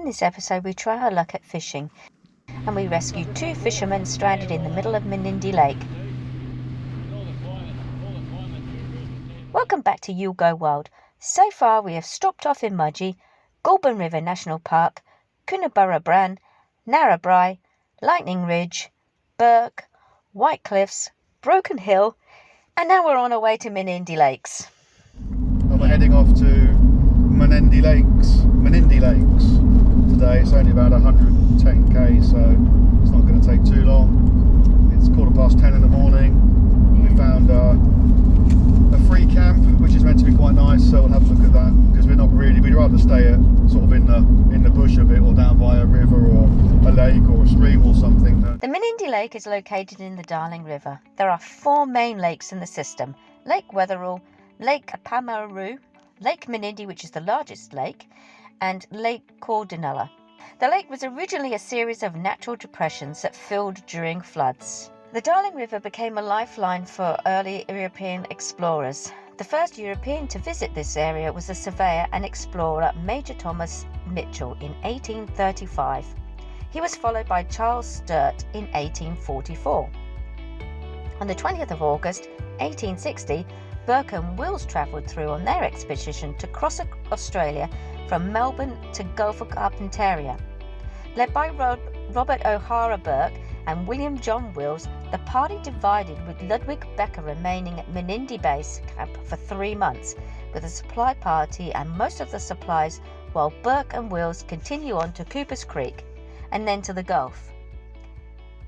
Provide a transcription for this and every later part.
In this episode we try our luck at fishing and we rescue two fishermen stranded in the middle of Menindee Lake. Welcome back to You'll Go Wild. So far we have stopped off in Mudgee, Goulburn River National Park, Coonabarra Bran, Narrabri, Lightning Ridge, Burke, White Cliffs, Broken Hill, and now we're on our way to Menindee Lakes. And we're heading off to Menindee Lakes today. It's only about 110k, so it's not going to take too long. It's 10:15 in the morning. We found a free camp, which is meant to be quite nice, so we'll have a look at that, because we'd rather stay at sort of in the bush a bit, or down by a river or a lake or a stream or something. The Menindee Lake is located in the Darling River. There are 4 main lakes in the system: Lake Wetherall, Lake Pamaroo, Lake Menindee, which is the largest lake, and Lake Cordinella. The lake was originally a series of natural depressions that filled during floods. The Darling River became a lifeline for early European explorers. The first European to visit this area was the surveyor and explorer Major Thomas Mitchell in 1835. He was followed by Charles Sturt in 1844. On the 20th of August 1860, Burke and Wills travelled through on their expedition to cross Australia from Melbourne to Gulf of Carpentaria. Led by Robert O'Hara Burke and William John Wills, the party divided, with Ludwig Becker remaining at Menindee Base Camp for 3 months with a supply party and most of the supplies, while Burke and Wills continue on to Cooper's Creek and then to the Gulf.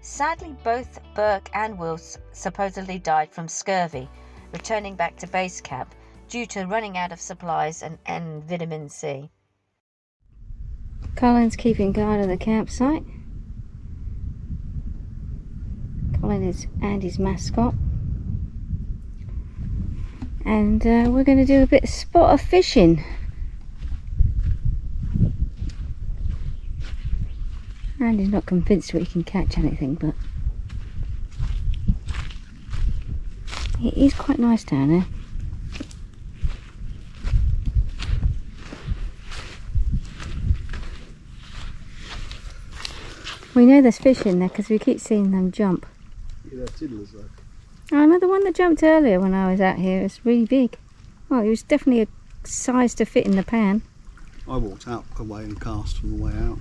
Sadly, both Burke and Wills supposedly died from scurvy, returning back to base camp due to running out of supplies and vitamin C. Colin's keeping guard of the campsite. Colin is Andy's mascot. And we're going to do a bit of spot of fishing. Andy's not convinced we can catch anything, but it is quite nice down there. We know there's fish in there because we keep seeing them jump. Yeah, they're tiddlers though. I remember the one that jumped earlier when I was out here. It was really big. Well, it was definitely a size to fit in the pan. I walked out away and cast from the way out.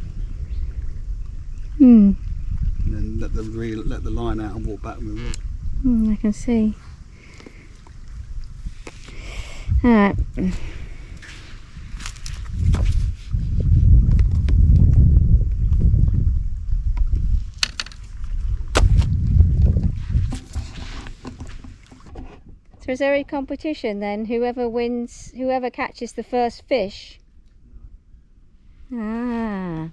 And then let the line out and walk back with the rod. I can see. Alright. So is there a competition then? Whoever catches the first fish? Ah.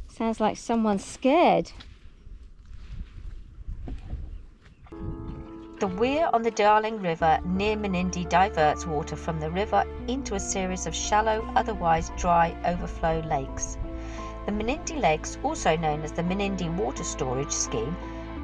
Sounds like someone's scared. The weir on the Darling River near Menindee diverts water from the river into a series of shallow, otherwise dry overflow lakes. The Menindee Lakes, also known as the Menindee Water Storage Scheme,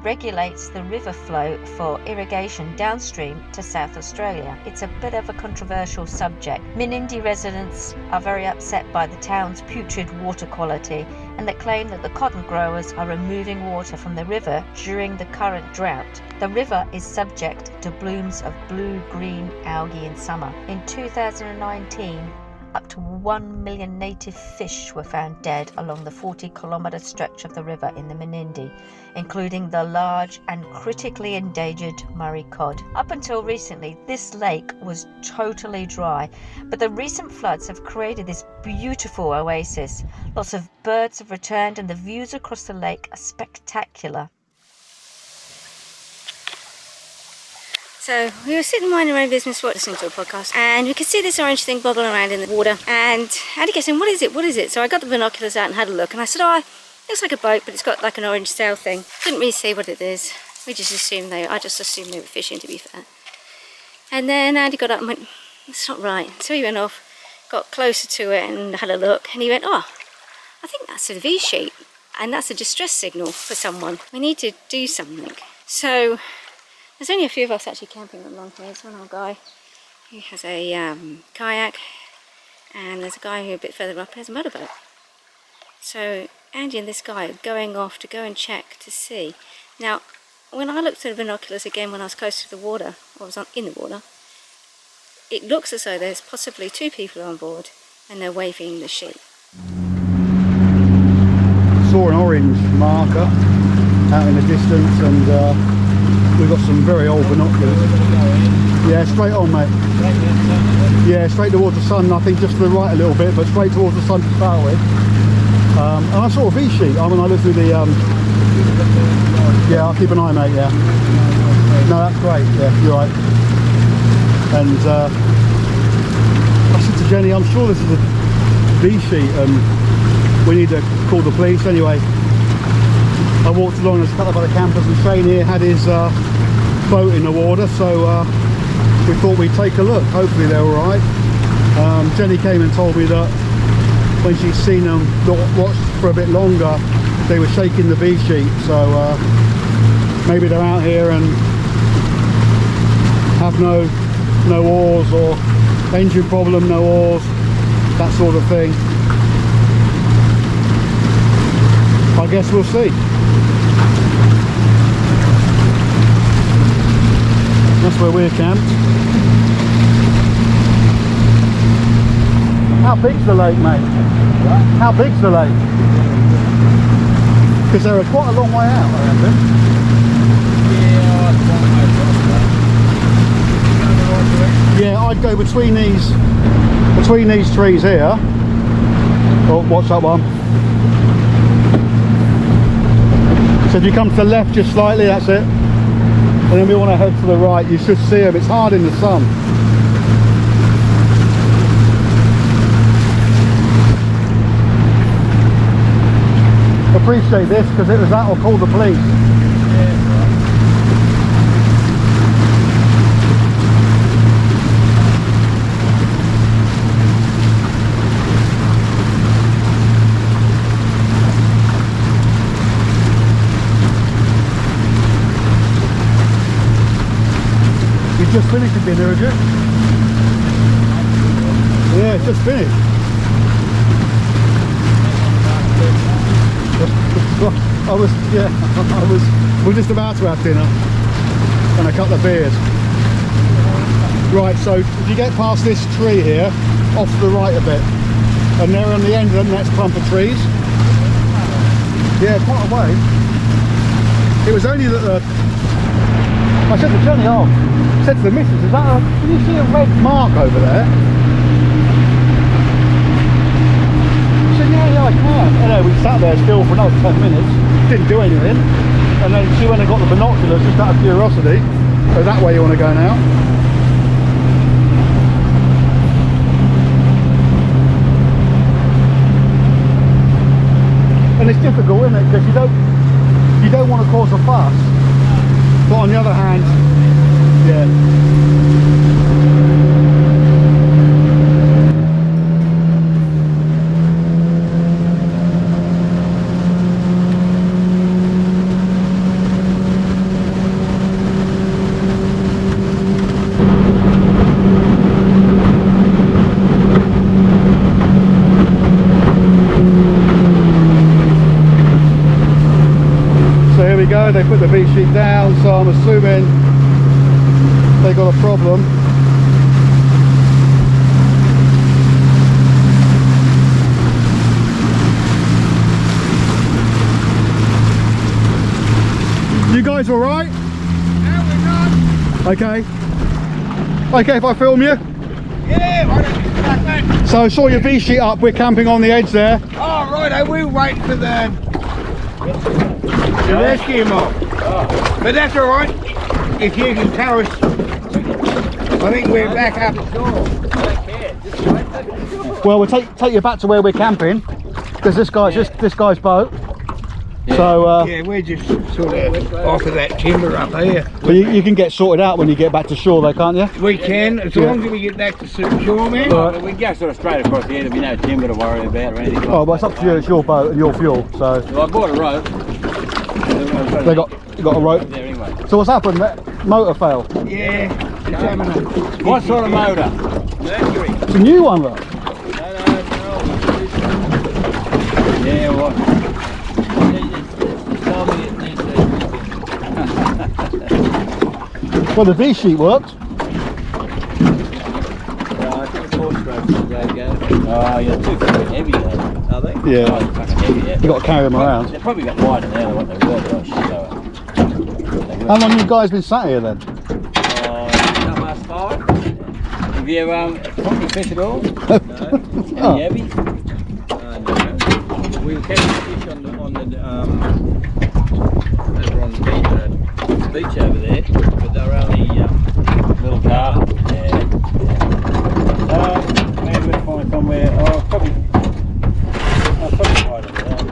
regulates the river flow for irrigation downstream to South Australia. It's a bit of a controversial subject. Menindee residents are very upset by the town's putrid water quality, and they claim that the cotton growers are removing water from the river during the current drought. The river is subject to blooms of blue-green algae in summer. In 2019, up to 1 million native fish were found dead along the 40-kilometre stretch of the river in the Menindee, including the large and critically endangered Murray cod. Up until recently, this lake was totally dry, but the recent floods have created this beautiful oasis. Lots of birds have returned and the views across the lake are spectacular. So we were sitting minding our own business, listening to a podcast, and we could see this orange thing bobbling around in the water. And Andy kept saying, "What is it? What is it?" So I got the binoculars out and had a look, and I said, "Oh, it looks like a boat, but it's got like an orange sail thing." Couldn't really see what it is. I just assumed they were fishing, to be fair. And then Andy got up and went, "It's not right." So he went off, got closer to it, and had a look. And he went, "Oh, I think that's a V shape, and that's a distress signal for someone. We need to do something." So there's only a few of us actually camping along here. There's one old guy who has a kayak, and there's a guy who a bit further up has a motorboat. So Andy and this guy are going off to go and check to see. Now, when I looked at the binoculars again when I was close to the water, or I was in the water, it looks as though there's possibly 2 people on board and they're waving the sheet. Saw an orange marker out in the distance, and we've got some very old binoculars. Yeah, straight on, mate. Yeah, straight towards the sun. I think just to the right a little bit, but straight towards the sun to start with. And I saw a V sheet. I mean, I looked through the. Yeah, I'll keep an eye, mate. Yeah. No, that's great. Yeah, you're right. And I said to Jenny, I'm sure this is a V sheet, and we need to call the police. Anyway, I walked along, there's a couple of other campers, and Shane here had his boat in the water, so we thought we'd take a look. Hopefully they're all right. Jenny came and told me that when she's seen them watched for a bit longer, they were shaking the V sheet, so maybe they're out here and have no oars, or engine problem, no oars, that sort of thing. I guess we'll see. That's where we're camped. How big's the lake, mate? What? How big's the lake? Because they're quite a long way out, I reckon. Yeah, I'd go between these trees here. Oh, what's that one? So if you come to the left just slightly, that's it. And then we want to head to the right. You should see them. It's hard in the sun. Appreciate this, because it was that or call the police. You just finished your dinner, is it? Yeah, it's just finished. We're just about to have dinner and a couple of beers. Right, so if you get past this tree here, off to the right a bit, and there on the end of the next clump of trees. Yeah, quite a way. It was only that I said to Jenny, I said to the missus, can you see a red mark over there? Yeah, I can. Anyway, we sat there still for another 10 minutes, didn't do anything, and then she went and got the binoculars just out of curiosity. So that way you want to go now. And it's difficult, isn't it? Because you don't want to cause a fuss, but on the other hand, yeah. They put the V sheet down, so I'm assuming they got a problem. You guys all right? Yeah, we're not. Okay. Okay, if I film you? Yeah, why don't you start that? So I saw your V sheet up. We're camping on the edge there. Oh, right. We were waiting for the rescue mob. Oh. But that's all right. If you can tell us, I think we're back up. Well, we'll take you back to where we're camping, because this guy's boat. Yeah. So yeah, we're just sort of off of that timber up here. But you can get sorted out when you get back to shore, though, can't you? We can, as long as we get back to shore, man. Right. We can go sort of straight across here. There'll be no timber to worry about or anything. Oh, well, it's up to you. It's your boat and your fuel. So. Well, I bought a rope. They got a rope. There anyway. So what's happened? Motor fail. Yeah. It's having a... What sort of motor? Mercury. It's a new one, look. Yeah, what? Well, the V sheet worked. I think it's 4 strokes to go. Oh, you're too fucking heavy though. Are they? Yeah. Oh, they're fucking heavy, yeah. You got to carry them around. They probably got wider now than what they were, gosh. So, How long have you guys been sat here then? past 5. Have you probably fish at all? No. Any heavy? No. We were catching fish on the over on the beach over there, but they were only little carp. Yeah. Maybe we'll find somewhere. Oh, probably right over there.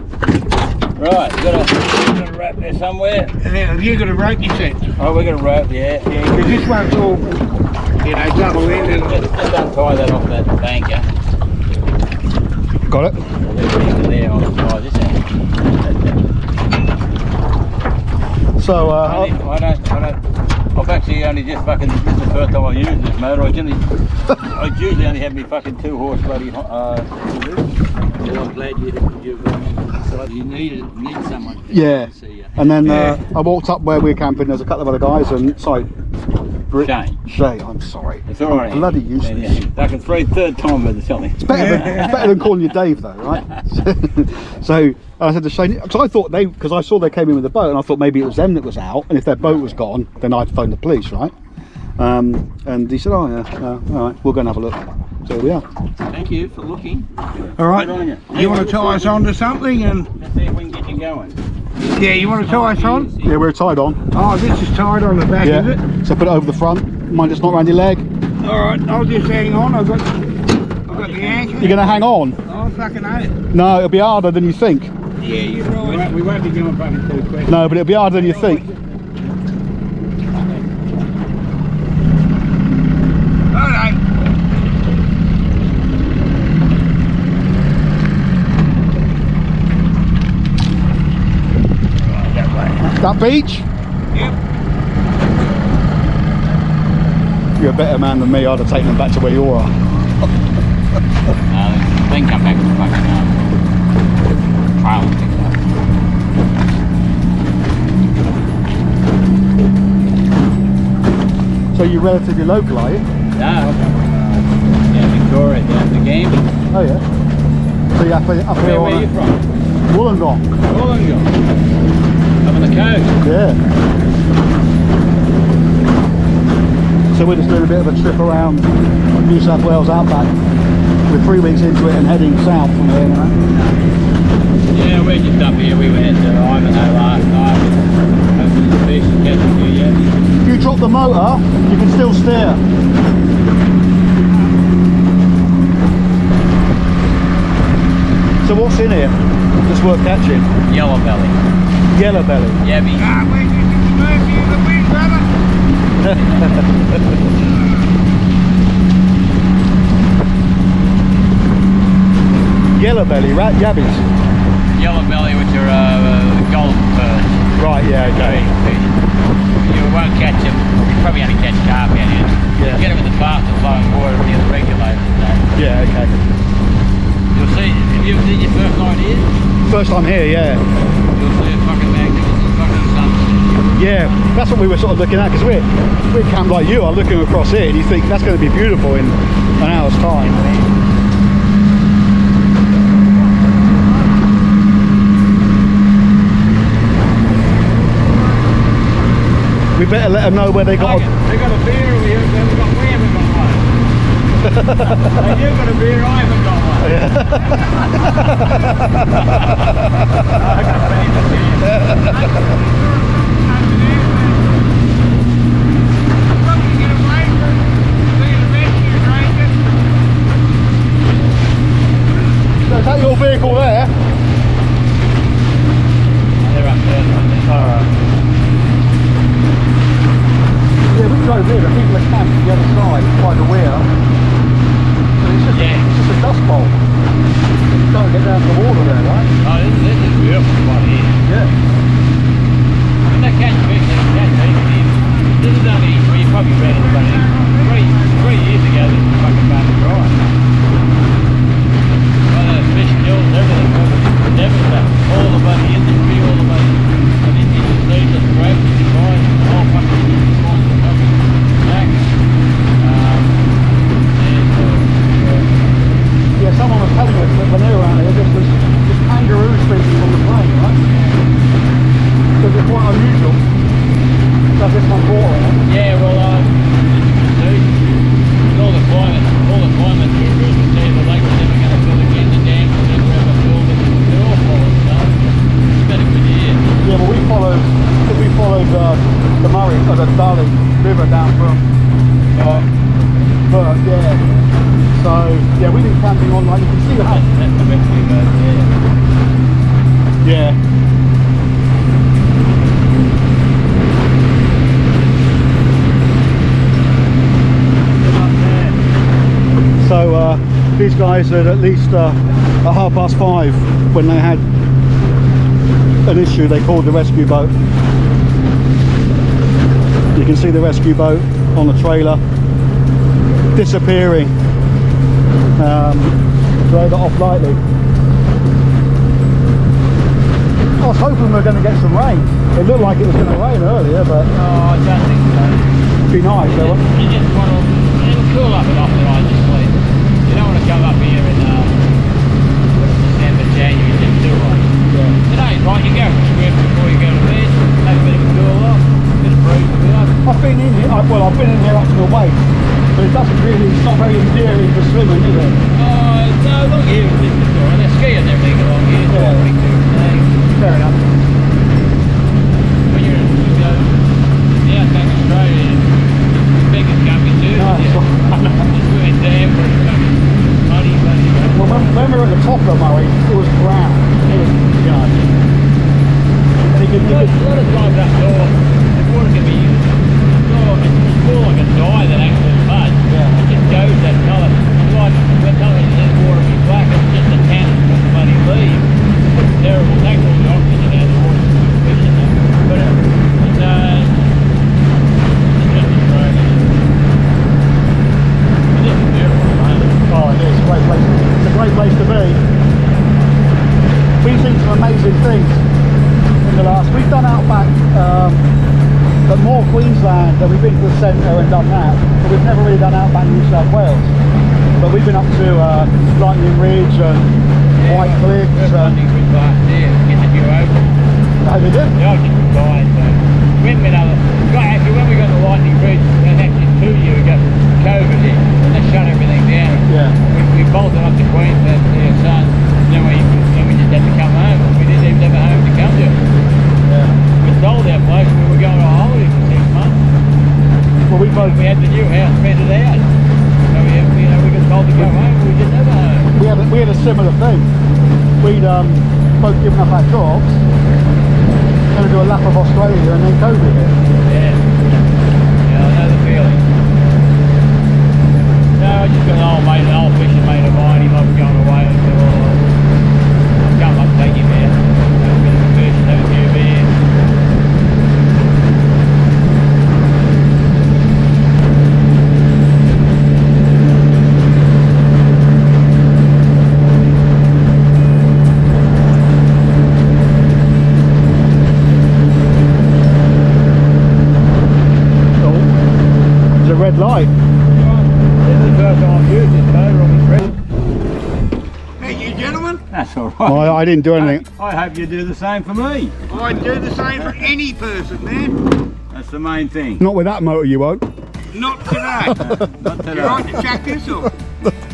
Right, we've got a rope there somewhere. And then have you got a rope, you said? Oh, we got a rope, yeah. Yeah, because this one's all, double ended. Just untie that off that banker. Got it? There's a banker there on the side, this end. So, I've actually only just fucking, this is the first time I've used this motor. I usually only have me fucking 2-horse bloody, well, I'm glad you need someone. yeah. To see you. And then I walked up where we were camping. There's a couple of other guys, and sorry, Shay, I'm sorry. It's all right. I'm bloody useless. Yeah. Like a third time with something. It's better than calling you Dave, though, right? So I said to Shane, because I thought because I saw they came in with a boat, and I thought maybe it was them that was out, and if their boat was gone, then I'd phone the police, right? And he said, oh yeah, all right, we'll go and have a look. So here we are. Thank you for looking. All right, Good on you. you want to tie us on to something? And Let's see if we can get you going. yeah, you want to tie us on? Yeah, we're tied on. Oh, this is tied on the back, is Yeah. it? So put it over the front. Mind it's not around your leg. All right, I'll just hang on. I've got the anchor. You're gonna hang on? Oh, fucking hate it. No, it'll be harder than you think. Yeah, you're right. We won't be going fucking too quick. No, but it'll be harder than you think. All right. That beach? Yep. You're a better man than me. I'd have taken them back to where you are. Then come back with the fucking trial and things like that. So you're relatively local, are you? No. Yeah, Victoria, down the game. Oh yeah. So you're up here Where are you from? Wollongong. Wollongong. Up on the coast. Yeah. So we're just doing a bit of a trip around New South Wales Outback. We're 3 weeks into it and heading south from here now. Yeah, we're just up here. We went to Ivanhoe last night. Hoping the fish and catch a few yet. If you drop the motor, you can still steer. So what's in here that's worth catching? Yellow belly. Yellow belly. Yabby. Ah, where's the mercy of the wind, brother? Yellow belly, rat yabbies. Yellow belly, which are gold perch. Right, yeah, okay. Fish. You won't catch them. You probably only catch carp out here. Yeah. You get them in the faster flowing water near the regulators and that. Yeah, okay. You'll see, have you ever seen your first night here? First time here, yeah. You'll see a fucking magnificent fucking sunset. Yeah, that's what we were sort of looking at, because we're camped like you are looking across here and you think that's going to be beautiful in an hour's time. We better let them know where they got. They got a beer over here, we haven't got one. And you've got a beer, I haven't got one. I got plenty of beer. So is that your vehicle there? They're up there. Alright. Yeah, we drove here, the people are camped on the other side, quite a weir. It's just a dust bowl. You can't get down to the water there, right? Oh, this is beautiful one here. Yeah. When they catch fish, they catch fish. This is only, well, you probably read it, but 3 years ago, this was fucking found dry. Well, the fish kills everything. has this much water in it. Yeah, well, all the climate, you can see the lake was never going to fill again, the dam was never ever filled, they're all full of stuff. It's been a good year. Yeah, but we followed the Murray, or the Darling River down from Burt, yeah. So, yeah, we've been camping on, like, you can see the house. That's the best we got, yeah. Yeah. So these guys at least at 5:30 when they had an issue, they called the rescue boat. You can see the rescue boat on the trailer disappearing. Drove it off lightly. I was hoping we were going to get some rain. It looked like it was going to rain earlier, but No, I don't think so. it'd be nice. You just want to, it'll cool up enough tonight this week. You don't want to come up here in December, January, just too hot. Yeah. Today, right, you go for a swim before you go to bed, have a bit of a cool off, a bit of breeze, cool up. I've been in here, well, I've been in here up to the waist, but it doesn't really, it's not very endearing for swimming, is it? No, along here, it's all right. They're skiing and everything along here, it's all pretty cool today. Fair enough. When you're in the Outback Australia, it's big as coming too. No, it's not. It's swimming damn pretty fucking muddy. Well, when we were at the top of Murray, it was brown. It was, you know. And you A lot of times up north, the water can be used. It's more like a dye than actual mud. Yeah. It just goes that colour. Like when something says water be black, it's just a tan from the muddy leaves. It's terrible. It takes all the oxygen out of the water to fish in it. But it's just Australia. It is beautiful, mate. Oh, it is a great place. It's a great place to be. We've seen some amazing things in the last. We've done Outback, but more Queensland than we've been to the centre and done that. But we've never really done Outback New South Wales. But we've been up to Lightning Ridge and White Cliffs. First Lightning Ridge last year, in the new open. How did it? The ocean was fine, so we've been actually when we got to Lightning Ridge, and actually 2 years ago, COVID hit, and they shut everything down. Yeah. We bolted up to Queensland to our son, then we just had to come home. We didn't even have a home to come to. Yeah. We sold our place, we were going on holiday for 6 months. Well, We had the new house rented out. So we got told to go home, but we didn't have a home. We had a similar thing. We'd both given up our jobs, going to do a lap of Australia, and then COVID hit. Yeah. Yeah, I know the feeling. No, I just got an old fishing mate of mine, he loves going away, and so I'll come up and take him out. Have a bit of a fish, have a few beers. Red light. This is the first time I've used this motor on my trip. Hey, you gentlemen, That's alright. I didn't do anything. I hope you do the same for me. I'd do the same for any person, man. That's the main thing. Not with that motor, you won't. Not today. Not today. You right to chuck this or?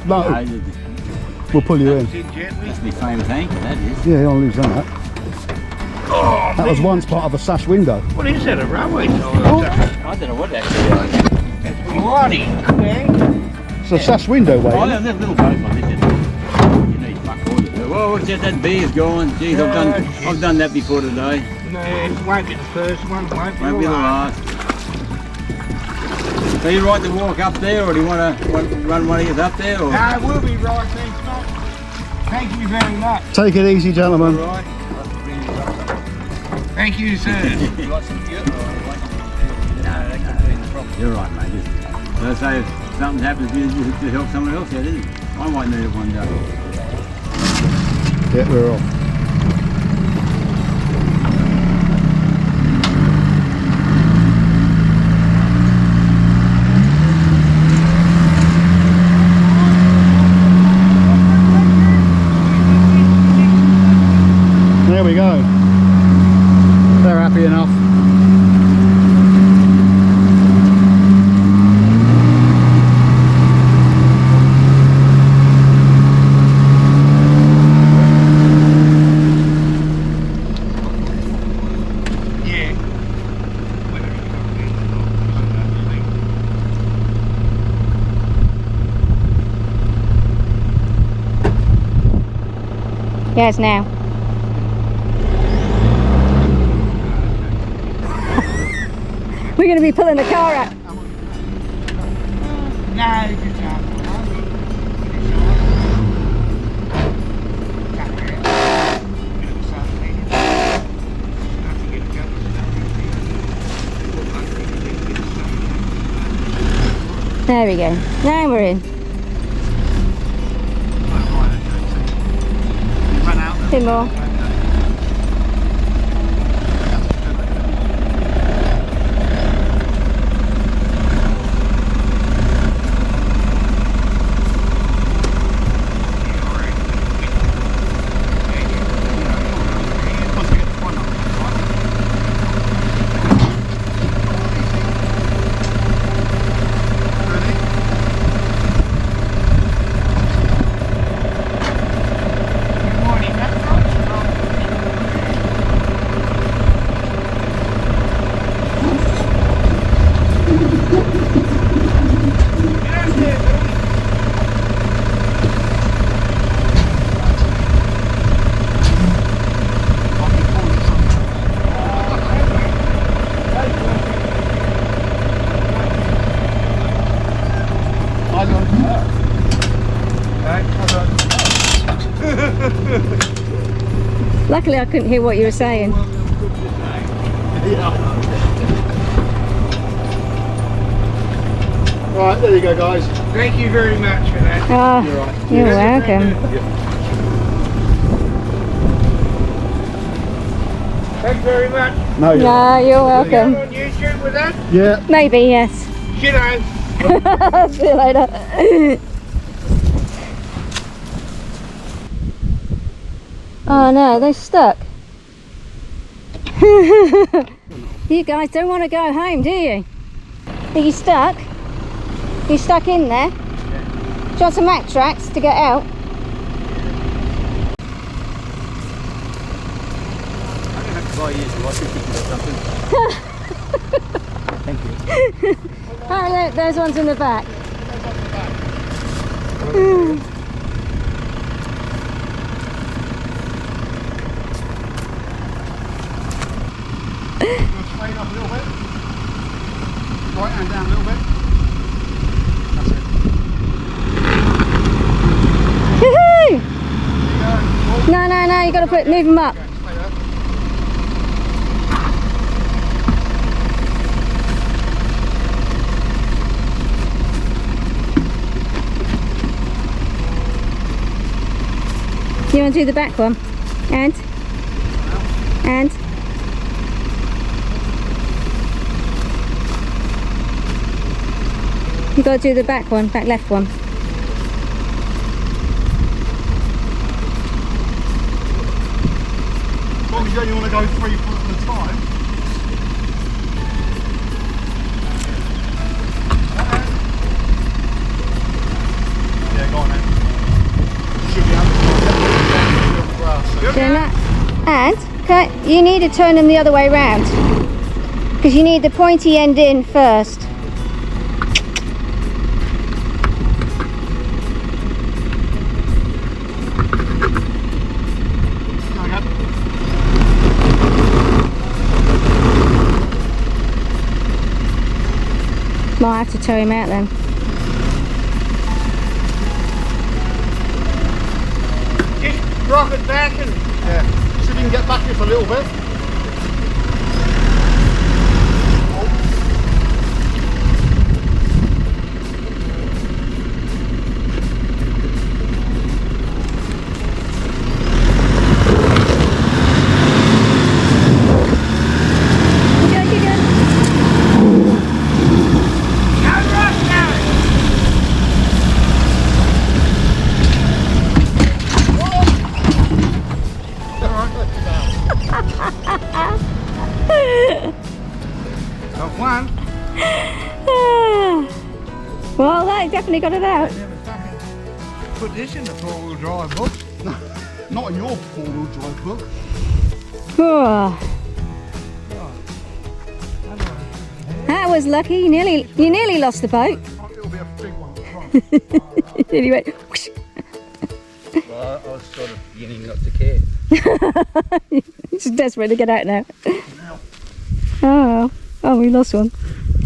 No, No, we'll pull you in. Sit gently. that's my famous anchor, that is. Yeah, I'll lose that. Oh, That was once part of a sash window. what is that, a railway tie? I don't know what that is. Bloody man. It's a sash window, Oh, way. yeah, there's little boats like this. You need fuck all to do. Oh, it's just that beer's gone. Jeez, I've done that before today. No, it won't be the first one, won't be Won't be the last. So you right to walk up there, or do you want to run one of you up there? Or? No, we'll be right, thanks, mate. Thank you very much. Take it easy, gentlemen. Right. Thank you, sir. You're right, mate. Just, so if something happens to you, to help someone else out, isn't it? I might need it one day. Yeah, we're off. There we go. They're happy enough. Yes, now. We're going to be pulling the car out. No, just half an hour. There we go. Now we're in. A bit more. Luckily I couldn't hear what you were saying. Right, there you go, guys. Thank you very much for that. Oh, you're welcome. Thanks very much. No, you're No, you're You welcome. on YouTube with us? Yeah. Maybe, yes. G'day. See you later. Oh no, they're stuck. You guys don't want to go home, do you? Are you stuck? You stuck in there? Do you want some Mack tracks to get out? Thank you. Oh look, those ones in the back. Straight up a little bit. Right hand down a little bit. That's it. Woohoo! There you go. No, you got to move them up. Yeah, straight up. You want to do the back one? And? You got to do the back one, back left one. As long as you only want to go 3 foot at a time. Yeah, go on then. Should be able to Doing that. And okay, you need to turn them the other way round because you need the pointy end in first. Might have to tow him out then. Just rock it back and Yeah. See if you can get back just a little bit. got one. Well, that definitely got it out. Never fucking put this in the 4-wheel drive book. Not in your 4-wheel drive book. Oh, that was lucky. You nearly lost the boat. It'll be a big one. Then you went whoosh. Well, I was sort of beginning not to care. He's desperate to get out now. Oh, we lost one.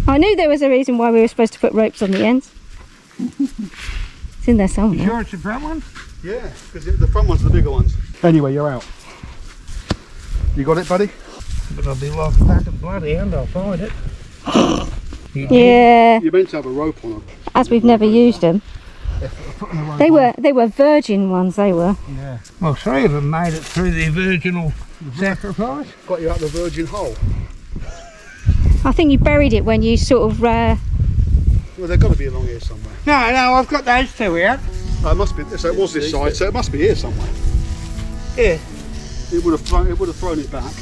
I knew there was a reason why we were supposed to put ropes on the ends. It's in there somewhere. You sure it's the front one? Yeah, because the front ones are the bigger ones. Anyway, you're out. You got it, buddy? But I'll be lost back at bloody end, I'll find it. Yeah, You're meant to have a rope on them. as we've never used them. They were virgin ones, they were. Yeah. Well, 3 of them made it through the virginal sacrifice. Got you out the virgin hole. I think you buried it when you sort of... Well, they've got to be along here somewhere. No, I've got those 2 here. Oh, it must be. So it was this side, so it must be here somewhere. Yeah. It would have thrown it back.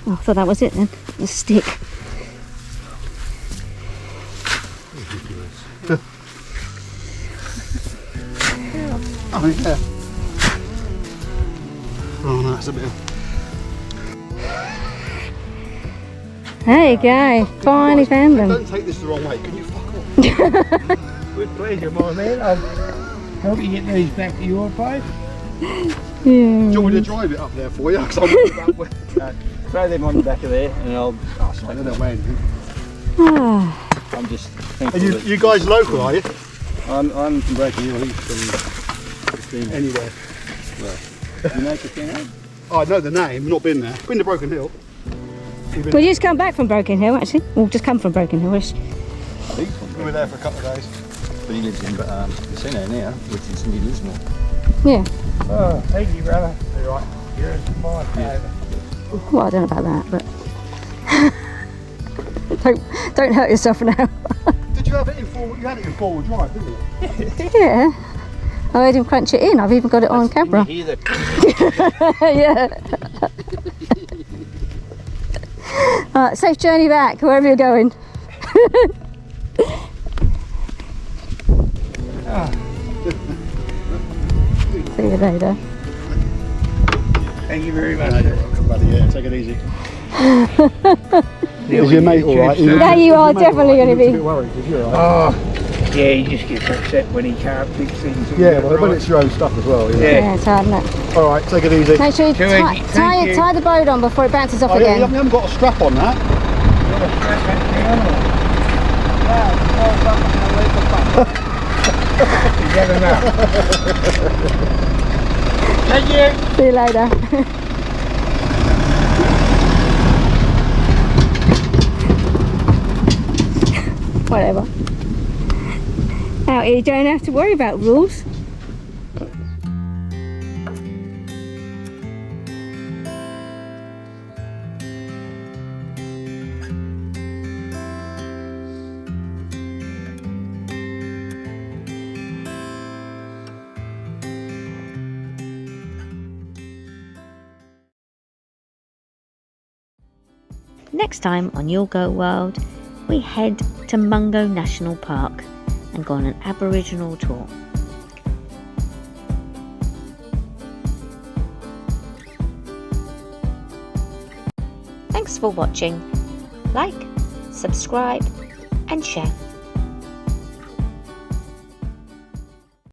Oh, I thought that was it then. The stick. Oh, yeah. Oh, no, that's a bit. There you go. Finally found them. Don't take this the wrong way. Can you fuck off? With pleasure, my man. I'll help you get these back to your place. Yeah. Do you want me to drive it up there for you? 'Cause I'm worried about where. Throw them on the back of there and I'll I don't know where anything. Ah, I'm just Are thankful that you guys local, are you? I'm from Broken Hill, he's from Fisherman. Anywhere. You know Fisherman? Oh, I know the name, not been there. Been to Broken Hill. we just come back from Broken Hill, actually. Well, just come from Broken Hill. He's from We were there for a couple of days. But he lives in Casino now, which is near Lismore. Yeah. Oh, thank you, brother. You're right. You're my favour. Well, I don't know about that, but don't hurt yourself now. Did you have it in forward? You had it in forward drive, didn't you? Yeah. I heard him crunch it in. I've even got it on camera. Can you hear the Yeah. Safe journey back, wherever you're going. See you later. Thank you very much. Buddy, yeah, take it easy. Is your mate alright? Yeah, you are definitely going to A be. bit worried, is you alright? Oh, yeah, he just gets upset when he can't fix things. Yeah, well, when it's your own stuff as well. Yeah. Yeah, it's hard, isn't it? Alright, take it easy. Make sure you Too easy. Thank you. tie the boat on before it bounces off Oh, yeah, you again. haven't got a strap on that. You never know. Thank you. See you later. Whatever. Out here, you don't have to worry about rules. Next time on You'll Go Wild, we head to Mungo National Park and go on an Aboriginal tour. Thanks for watching. Like, subscribe and share.